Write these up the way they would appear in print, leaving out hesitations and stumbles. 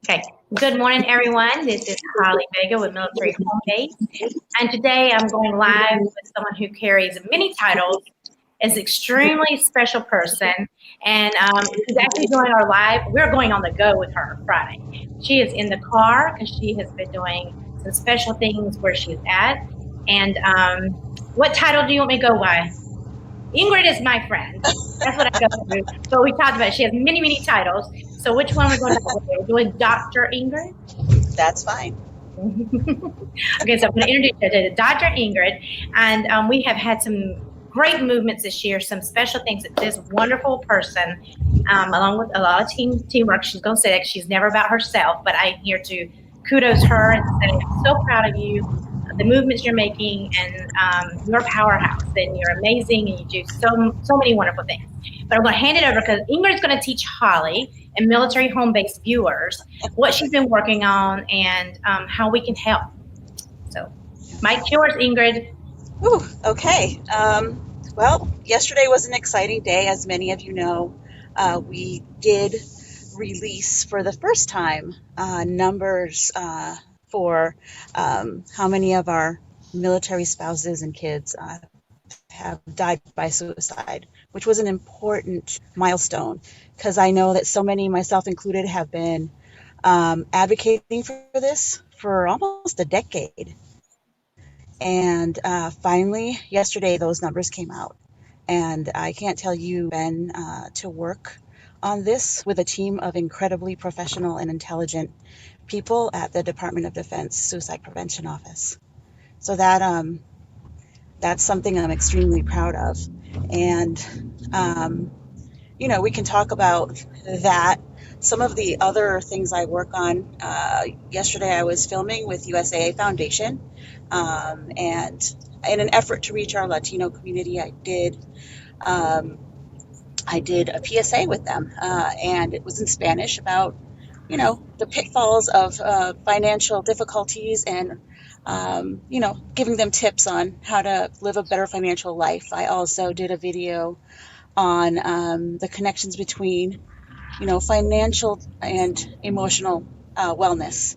Okay. Good morning, everyone. This is Holly Vega with Military Home Base. And today I'm going live with someone who carries many titles, is an extremely special person, and she's actually doing our live. We're going on the go with her Friday. She is in the car because she has been doing some special things where she's at. And what title do you want me to go by? Ingrid is my friend. That's what I go through. So we talked about it. She has many, many titles. So which one are we going to go with? We're doing Dr. Ingrid? That's fine. Okay, so I'm going to introduce you to Dr. Ingrid. And we have had some great movements this year, some special things that this wonderful person, along with a lot of teamwork, she's going to say that she's never about herself, but I'm here to kudos her and say I'm so proud of you, the movements you're making, and you're a powerhouse, and you're amazing, and you do so many wonderful things. But I'm going to hand it over because Ingrid's going to teach Holly and military home-based viewers what she's been working on and how we can help. So, Mike's yours, Ingrid. Ooh, okay. Well, yesterday was an exciting day, as many of you know. We did release for the first time numbers for how many of our military spouses and kids have died by suicide, which was an important milestone because I know that so many, myself included, have been advocating for this for almost a decade. And finally, yesterday, those numbers came out. And I can't tell you, Ben, to work on this with a team of incredibly professional and intelligent people at the Department of Defense Suicide Prevention Office. So that's something I'm extremely proud of. And, we can talk about that. Some of the other things I work on, yesterday I was filming with USAA Foundation, and in an effort to reach our Latino community, I did a PSA with them, and it was in Spanish about, the pitfalls of financial difficulties and, giving them tips on how to live a better financial life. I also did a video on the connections between financial and emotional wellness,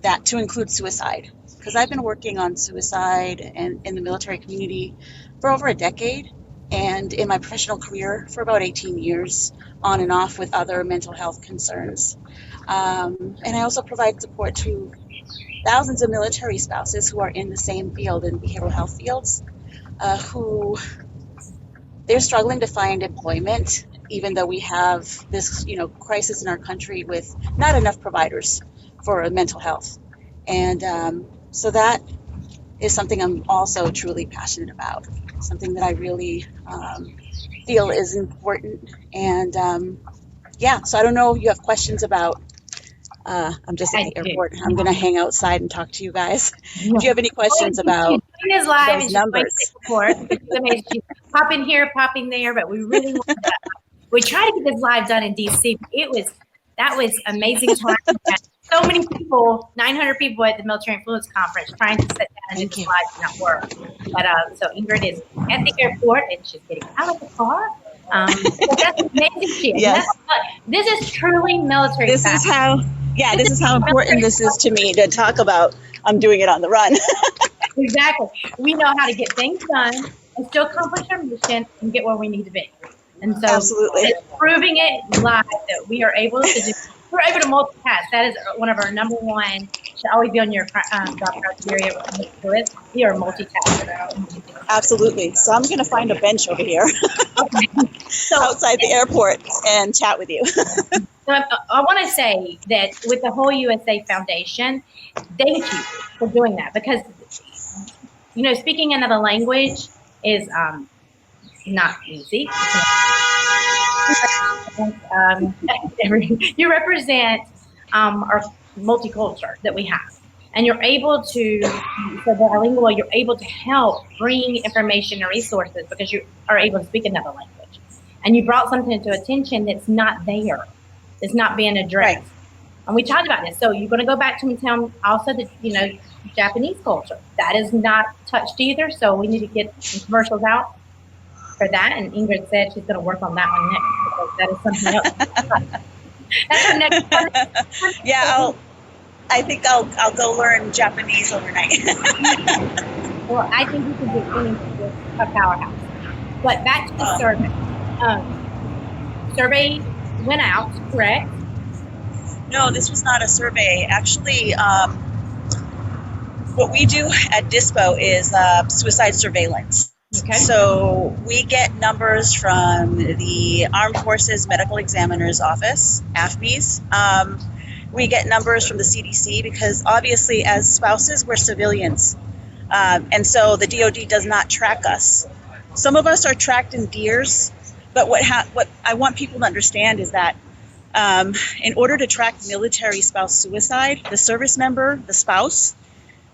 that to include suicide, because I've been working on suicide and in the military community for over a decade, and in my professional career for about 18 years, on and off with other mental health concerns. And I also provide support to thousands of military spouses who are in the same field, in behavioral health fields, who they're struggling to find employment, even though we have this, crisis in our country with not enough providers for mental health. And so that is something I'm also truly passionate about, something that I really feel is important. And so I don't know if you have questions about, I'm just at the airport. I'm going to hang outside and talk to you guys. Do you have any questions about those numbers? Pop in here, pop in there, but we really want to. We tried to get this live done in DC. That was amazing time. So many people, 900 people at the Military Influence Conference trying to sit down and do this live did not work. But so Ingrid is at the airport and she's getting out of the car. That's amazing shit. Yes. This is truly military. This is how important this is to me to talk about. I'm doing it on the run. Exactly. We know how to get things done and still accomplish our mission and get where we need to be. And so absolutely, it's proving it live that we are able to do. We're able to multitask. That is one of our number one. Should always be on your criteria. We are multitaskers. Absolutely. So I'm going to find a bench over here, outside the airport, and chat with you. So I want to say that with the whole USA Foundation, thank you for doing that, because speaking another language is not easy. You represent our multicultural that we have, and you're able to, so bilingual, you're able to help bring information and resources because you are able to speak another language, and you brought something to attention that's not there, it's not being addressed. Right. And we talked about this. So you're going to go back to me and tell them also that Japanese culture that is not touched either. So we need to get some commercials out for that. And Ingrid said she's going to work on that one next, because that is something else. That's our next. Yeah, I think I'll go learn Japanese overnight. Well, I think you can do anything with a powerhouse. But back to the survey. Survey went out, correct? No, this was not a survey. Actually, what we do at DISPO is suicide surveillance. Okay. So we get numbers from the Armed Forces Medical Examiner's Office, AFMES. We get numbers from the CDC because obviously as spouses, we're civilians. And so the DOD does not track us. Some of us are tracked in DEERS, but what I want people to understand is that in order to track military spouse suicide, the service member, the spouse,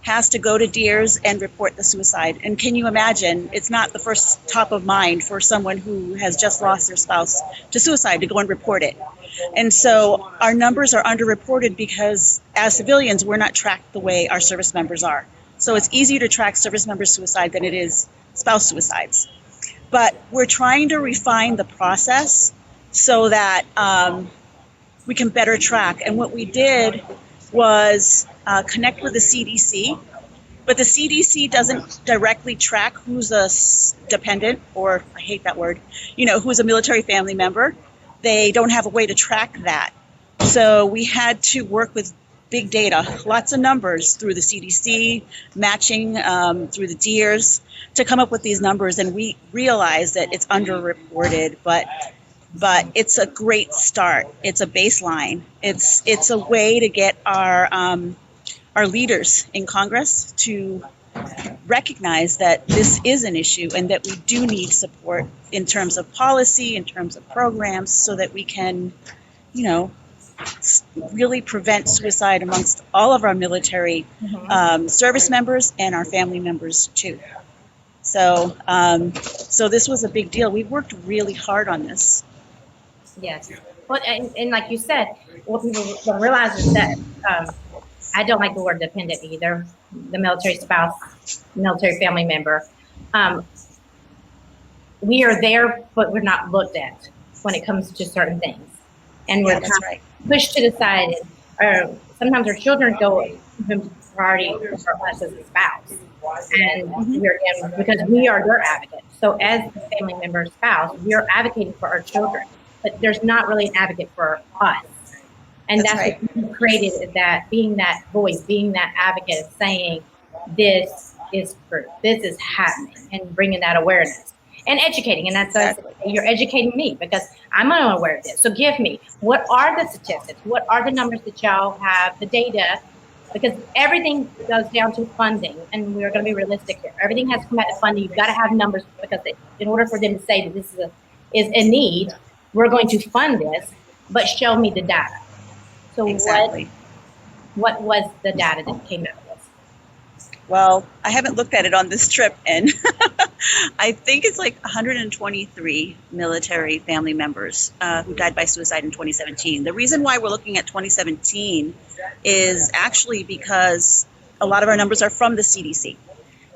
has to go to DEERS and report the suicide. And can you imagine, it's not the first top of mind for someone who has just lost their spouse to suicide to go and report it. And so our numbers are underreported because as civilians, we're not tracked the way our service members are. So it's easier to track service member suicide than it is spouse suicides. But we're trying to refine the process so that we can better track. And what we did was connect with the CDC, but the CDC doesn't directly track who's a dependent, or I hate that word, who's a military family member. They don't have a way to track that. So we had to work with big data, lots of numbers through the CDC, matching through the DEERS to come up with these numbers. And we realized that it's underreported, but it's a great start. It's a baseline. It's a way to get our leaders in Congress to recognize that this is an issue and that we do need support in terms of policy, in terms of programs, so that we can, really prevent suicide amongst all of our military service members and our family members too. So this was a big deal. We worked really hard on this. Yes. Well, and like you said, what people don't realize is that I don't like the word dependent either. The military spouse, military family member. We are there, but we're not looked at when it comes to certain things. And we're pushed to the side. Or sometimes our children go priority for us as a spouse. And because we are their advocate. So as the family member spouse, we are advocating for our children. But there's not really an advocate for us. And that's what we created, that being that voice, being that advocate, saying this is true, this is happening, and bringing that awareness and educating. And that's you're educating me because I'm unaware of this. So give me, what are the statistics? What are the numbers that y'all have, the data? Because everything goes down to funding, and we're going to be realistic here. Everything has to come back to funding. You've got to have numbers because in order for them to say that this is a need, we're going to fund this, but show me the data. So what was the data that came out of this? Well, I haven't looked at it on this trip, and I think it's like 123 military family members who died by suicide in 2017. The reason why we're looking at 2017 is actually because a lot of our numbers are from the CDC,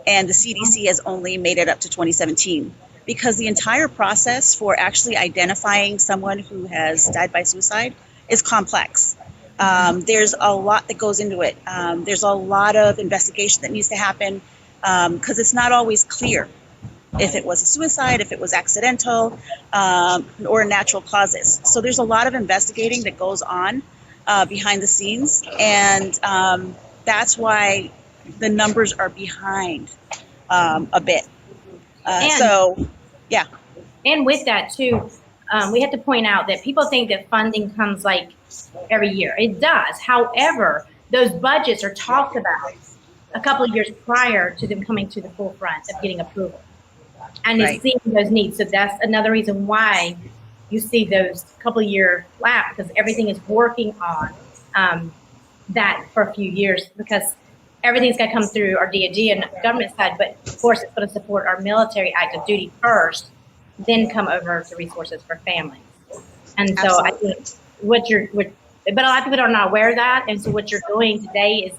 and the CDC has only made it up to 2017. Because the entire process for actually identifying someone who has died by suicide is complex. There's a lot that goes into it. There's a lot of investigation that needs to happen because it's not always clear if it was a suicide, if it was accidental, or natural causes. So there's a lot of investigating that goes on behind the scenes, and that's why the numbers are behind a bit. And with that too, we have to point out that people think that funding comes like every year. It does. However, those budgets are talked about a couple of years prior to them coming to the forefront of getting approval. And it's seeing those needs. So that's another reason why you see those couple of year lap, because everything is working on that for a few years, because everything's got to come through our DOD and government side, but of course it's going to support our military active duty first, then come over to resources for families. And so I think but a lot of people are not aware of that. And so what you're doing today is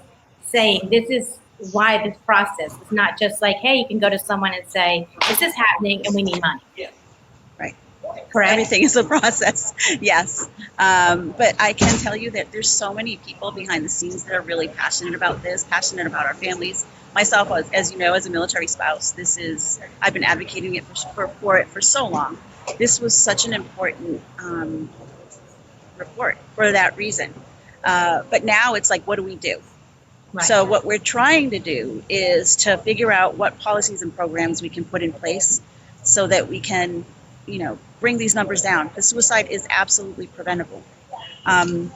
saying this is why this process is not just like, hey, you can go to someone and say, this is happening and we need money. Right. Correct. Everything is a process. Yes. But I can tell you that there's so many people behind the scenes that are really passionate about this, passionate about our families. Myself, as you know, as a military spouse, I've been advocating it for it for so long. This was such an important report for that reason. But now it's like, what do we do? Right. So what we're trying to do is to figure out what policies and programs we can put in place so that we can, bring these numbers down, because suicide is absolutely preventable. And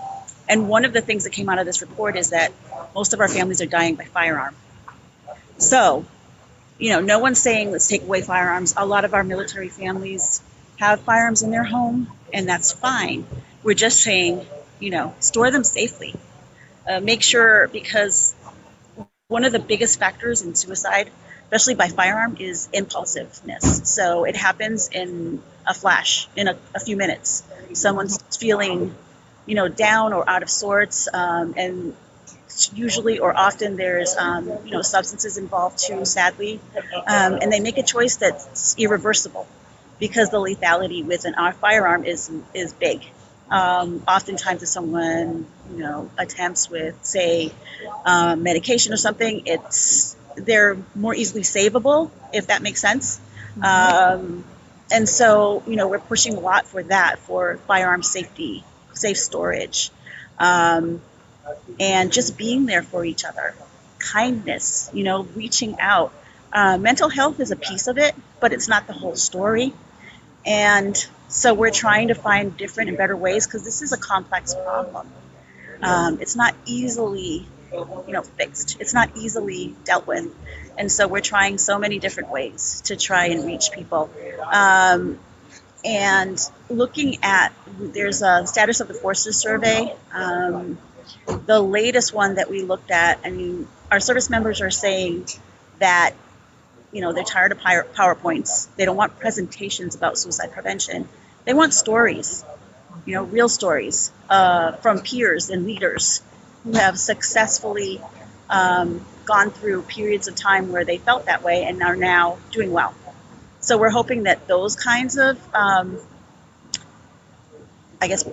one of the things that came out of this report is that most of our families are dying by firearm. So, no one's saying let's take away firearms. A lot of our military families have firearms in their home, and that's fine. We're just saying, store them safely. Make sure, because one of the biggest factors in suicide, especially by firearm, is impulsiveness. So it happens in a flash, in a few minutes. Someone's feeling, down or out of sorts, and usually or often there's, substances involved too, sadly, and they make a choice that's irreversible because the lethality with a firearm is big. Oftentimes if someone, attempts with, say, medication or something, they're more easily savable, if that makes sense. And so, we're pushing a lot for that, for firearm safety, safe storage, and just being there for each other. Kindness, reaching out. Mental health is a piece of it, but it's not the whole story. And so we're trying to find different and better ways, because this is a complex problem. It's not easily, fixed. It's not easily dealt with. And so we're trying so many different ways to try and reach people. And looking at, there's a status of the forces survey. The latest one that we looked at, our service members are saying that, they're tired of PowerPoints. They don't want presentations about suicide prevention. They want stories, real stories from peers and leaders who have successfully gone through periods of time where they felt that way and are now doing well. So we're hoping that those kinds of,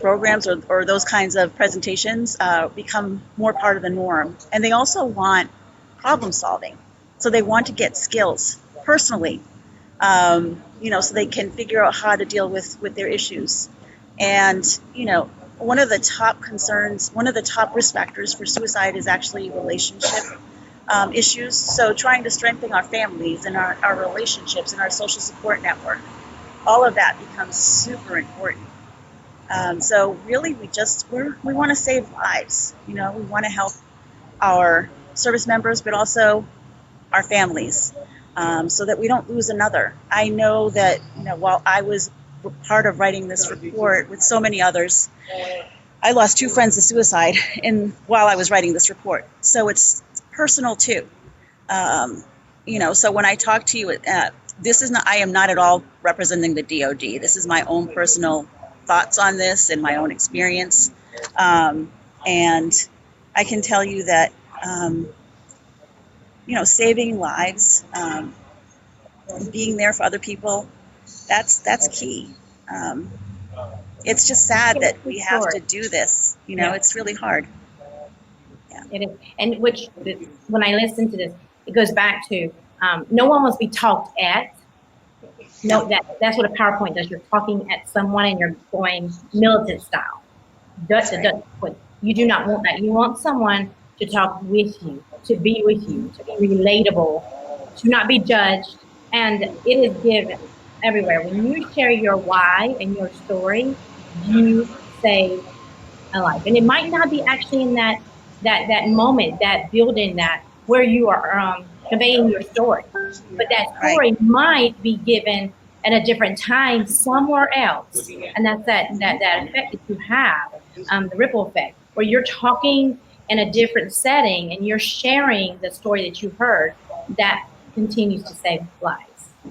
programs or those kinds of presentations become more part of the norm. And they also want problem solving. So they want to get skills personally, so they can figure out how to deal with their issues. And, one of the top concerns, one of the top risk factors for suicide is actually relationship issues. So trying to strengthen our families and our relationships and our social support network, all of that becomes super important. So really we want to save lives. We want to help our service members, but also our families, so that we don't lose another. I know that, while I was part of writing this report with so many others, I lost 2 friends to suicide while I was writing this report. So it's personal too. So when I talk to you, I am not at all representing the DOD. This is my own personal thoughts on this and my own experience. And I can tell you that, saving lives, being there for other people, that's key. It's just sad that we have to do this. It's really hard. Yeah. It is. And when I listen to this, it goes back to no one wants to be talked at. No, that's what a PowerPoint does. You're talking at someone and you're going militant style. You do not want that. You want someone to talk with you, to be with you, to be relatable, to not be judged. And it is given everywhere. When you share your why and your story, you save a life. And it might not be actually in that moment, that building, that where you are conveying your story, but that story might be given at a different time somewhere else. And that's that effect that you have, the ripple effect, where you're talking in a different setting and you're sharing the story that you heard, that continues to save lives.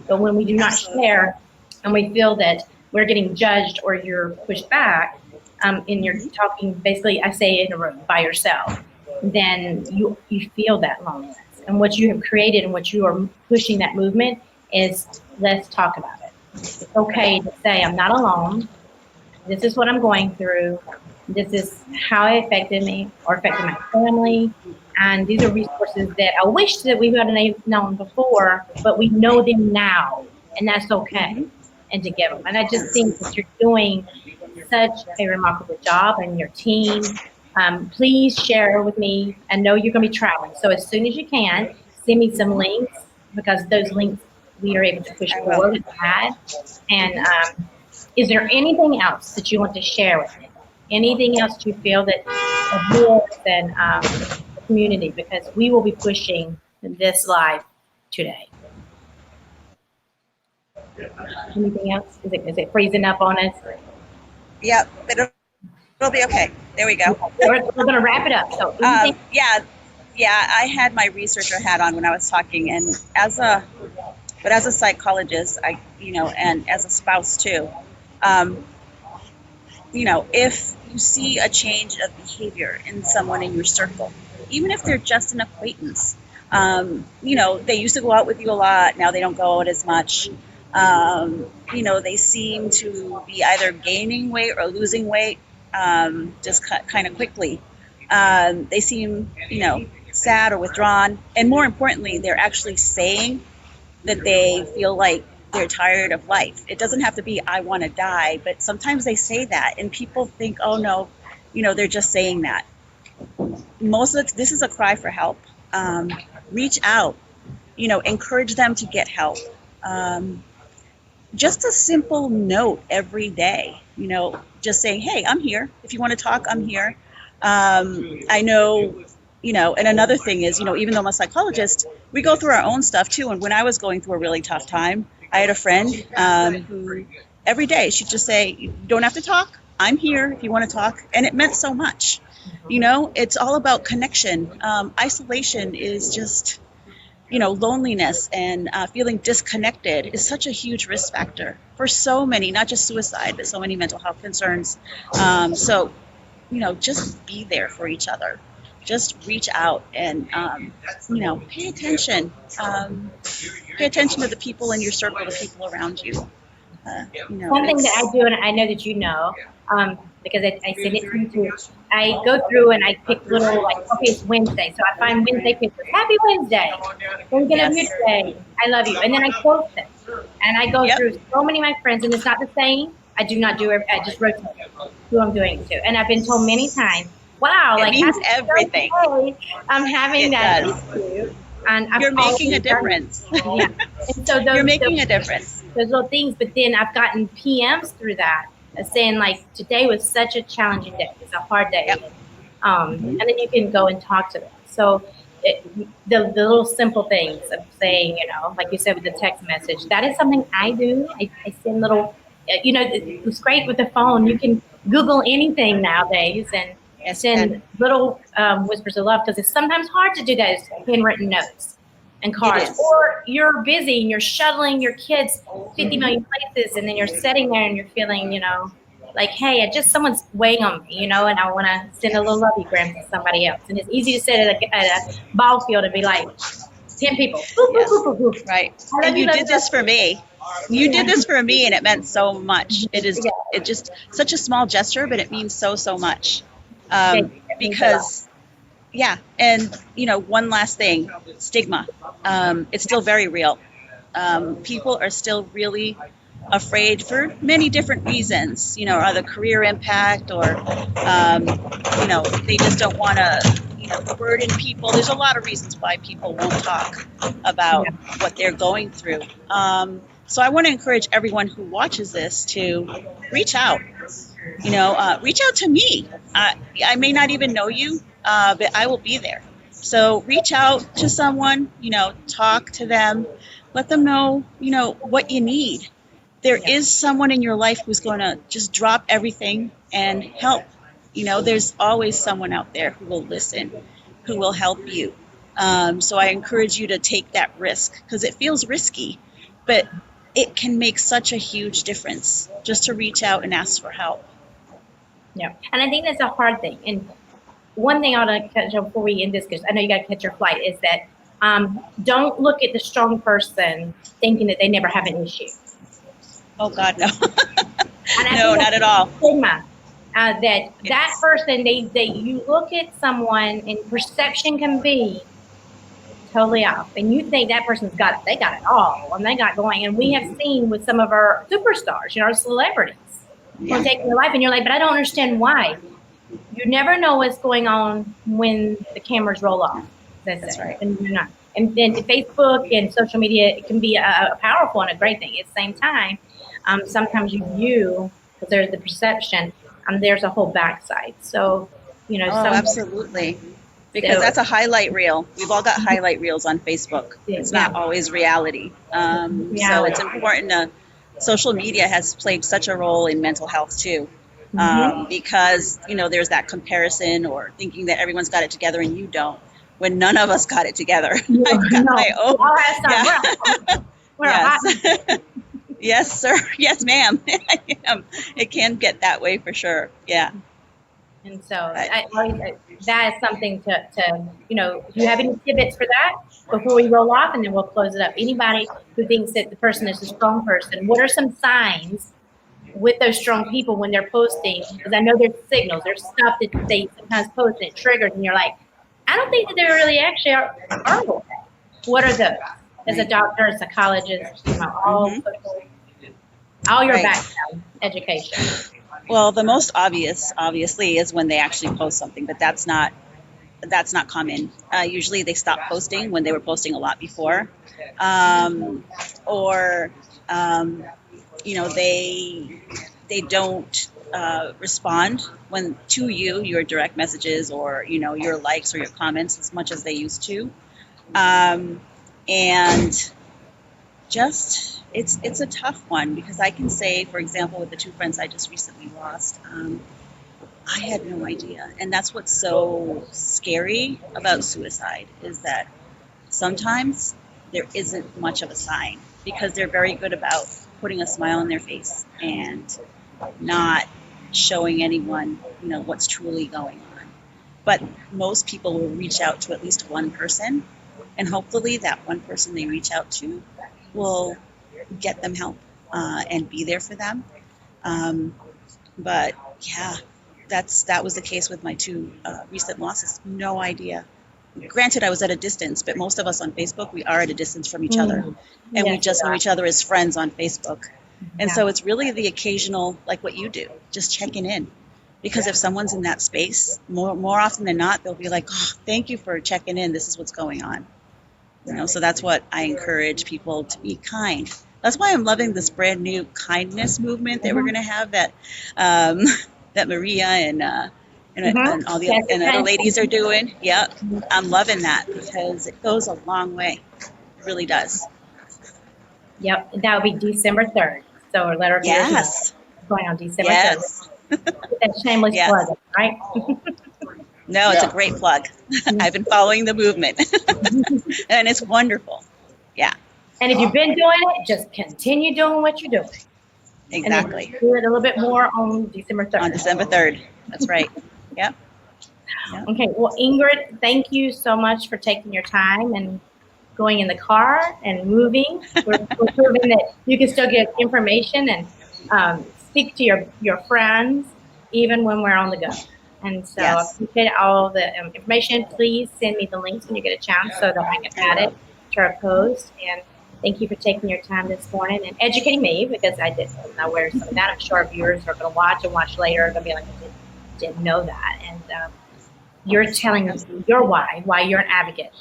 But when we do not share and we feel that we're getting judged or you're pushed back, and you're talking, basically, I say in a room by yourself, then you feel that loneliness. And what you have created and what you are pushing that movement is, let's talk about it. It's okay to say, I'm not alone. This is what I'm going through. This is how it affected me or affected my family. And these are resources that I wish that we would have known before, but we know them now, and that's okay. Hmm. And to give them. And I just think that you're doing such a remarkable job and your team. Please share with me. I know you're going to be traveling, so as soon as you can, send me some links because those links we are able to push I will. forward and add. And Hmm. is there anything else that you want to share with me? Anything else you feel that the viewers and the community, because we will be pushing this live today. Anything else? Is it freezing up on us? Yep, it'll be okay. There we go. We're going to wrap it up. So anything Yeah, yeah. I had my researcher hat on when I was talking, and as a psychologist, and as a spouse too, um, if you see a change of behavior in someone in your circle, even if they're just an acquaintance, they used to go out with you a lot, now they don't go out as much. They seem to be either gaining weight or losing weight, just kind of quickly. They seem, sad or withdrawn. And more importantly, they're actually saying that they feel like they're tired of life. It doesn't have to be, I want to die, but sometimes they say that, and people think, oh no, they're just saying that. This is a cry for help. Reach out, encourage them to get help. Just a simple note every day, just saying, hey, I'm here. If you want to talk, I'm here. I know, and another thing is, even though I'm a psychologist, we go through our own stuff too. And when I was going through a really tough time, I had a friend who every day she'd just say, you don't have to talk. I'm here if you want to talk. And it meant so much. It's all about connection. Isolation is just, loneliness and feeling disconnected is such a huge risk factor for so many, not just suicide, but so many mental health concerns. So, just be there for each other. Just reach out and, pay attention. Pay attention to the people in your circle, the people around you. Something that I do, and I know that you know, because I send it to you too. I go through and I pick little, like, okay, it's Wednesday, so I find Wednesday pictures. Happy Wednesday. What are we gonna do Yes. today? I love you, and then I post them, and I go Yep. through so many of my friends, and it's not the same. I do not do it. I just rotate who I'm doing it to, and I've been told many times, "Wow, It like means happy everything. birthday, I'm having It that does. issue." And I've You're making a always done it. difference. Yeah. And so You're making a difference. those little things, but then I've gotten PMs through that saying like, today was such a challenging day. It's a hard day. Yep. And then you can go and talk to them. So the little simple things of saying, like you said with the text message, that is something I do. I send little, it's great with the phone. You can Google anything nowadays and Yes, send and little whispers of love, because it's sometimes hard to do those handwritten notes and cards, is. or you're busy and you're shuttling your kids 50 million places, and then you're sitting there and you're feeling, like, hey, someone's weighing on me, and I want to send a little lovey-gram to somebody else. And it's easy to sit at a ball field and be like, 10 people. Boop, boop, Yes. boop, boop, boop. Right. I love And you love did this for me. You did this for me, and it meant so much. It's just such a small gesture, but it means so much. Because, yeah. And, one last thing, stigma. It's still very real. People are still really afraid for many different reasons, either career impact or, they just don't want to, burden people. There's a lot of reasons why people won't talk about what they're going through. So I want to encourage everyone who watches this to reach out. Reach out to me. I may not even know you, but I will be there. So reach out to someone, talk to them, let them know, what you need. There is someone in your life who's going to just drop everything and help. There's always someone out there who will listen, who will help you. So I encourage you to take that risk, because it feels risky, but it can make such a huge difference just to reach out and ask for help. Yeah, and I think that's a hard thing. And one thing I want to catch up before we end this, because I know you got to catch your flight, is that don't look at the strong person thinking that they never have an issue. Oh God, no. And I No, think not at all. stigma. That It's, person, they you look at someone and perception can be totally off, and you think that person's they got it all, and they got going. And we have seen with some of our superstars, our celebrities, who are yeah, taking their life, and you're like, but I don't understand why. You never know what's going on when the cameras roll off. As I that's say, right. and you're not. And then Facebook and social media, it can be a powerful and a great thing. At the same time, sometimes you view, because there's the perception, there's a whole backside. So, Oh, absolutely. Because so that's a highlight reel. We've all got highlight reels on Facebook. It's yeah, not always reality. So it's reality. important to, social media has played such a role in mental health too. Mm-hmm. Because, there's that comparison or thinking that everyone's got it together and you don't, when none of us got it together. I've got No, my own. we all have some. Yeah. We're hot. Yes. Yes, sir. Yes, ma'am. It can get that way for sure. Yeah. And so But that is something if you have any tidbits for that before we roll off, and then we'll close it up. Anybody who thinks that the person is a strong person, what are some signs with those strong people when they're posting? Because I know there's signals, there's stuff that they sometimes post and it triggers, and you're like, I don't think that they really actually are okay. What are those? As a right. doctor, a psychologist, Hmm. all your Right. background education. Well, the most obvious, obviously, is when they actually post something, but that's not common. Usually, they stop posting when they were posting a lot before, or they don't respond when to your direct messages or your likes or your comments as much as they used to, and just it's a tough one because I can say, for example, with the two friends I just recently lost, I had no idea, and that's what's so scary about suicide is that sometimes there isn't much of a sign because they're very good about putting a smile on their face and not showing anyone what's truly going on. But most people will reach out to at least one person, and hopefully that one person they reach out to will get them help and be there for them. But yeah, that was the case with my two recent losses. No idea. Granted, I was at a distance, but most of us on Facebook, we are at a distance from each other, and we Yes, just know each other as friends on Facebook. And yeah. so it's really the occasional, like what you do, just checking in. Because if someone's in that space, more often than not, they'll be like, "Oh, thank you for checking in. This is what's going on." So that's what I encourage people to be kind. That's why I'm loving this brand new kindness movement that we're going to have um, that Maria and all the Yes, and other ladies are doing. Yep, Mhm. I'm loving that because it goes a long way. It really does. Yep, that will be December 3rd. So let our viewers know Yes, it's going on December 3rd. yes, That shameless yes. plug, right? No, it's a great plug. I've been following the movement, and it's wonderful. Yeah, And if you've been doing it, just continue doing what you're doing. And then exactly. do it a little bit more on December On 3rd. December 3rd. That's right. Yep. Yep. Okay, well, Ingrid, thank you so much for taking your time and going in the car and moving. We're proving that you can still get information and speak to your friends even when we're on the go. And so I Yes, appreciate all the information. Please send me the links when you get a chance so that I can I add it will. to our post. And thank you for taking your time this morning and educating me because I didn't know where some of that. I'm sure our viewers are going to watch and watch later are going to be like, I didn't know that. And you're telling your why you're an advocate,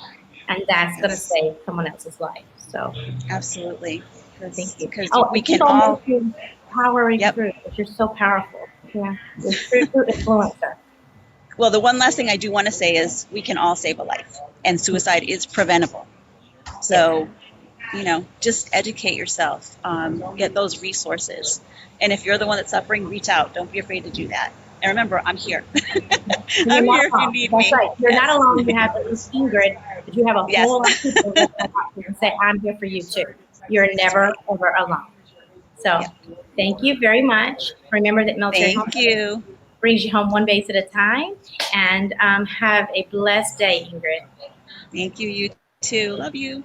and that's going to Yes, save someone else's life. So absolutely. thank you. Because Oh, we and can people all, mention powering yep. through, which you're so powerful. Yeah, you're a true influencer. Well, the one last thing I do want to say is we can all save a life, and suicide is preventable. Yes. So, just educate yourself, get those resources. And if you're the one that's suffering, reach out. Don't be afraid to do that. And remember, I'm here. You're I'm not here if you alone. need That's me. right. You're not Yes. alone. You have at least Ingrid, but you have a Yes. whole lot of people that come up to you and say, I'm here for you too. You're That's never, right. ever alone. So Yep. thank you very much. Remember that military home Thank you. brings you home one base at a time. And have a blessed day, Ingrid. Thank you. You too. Love you.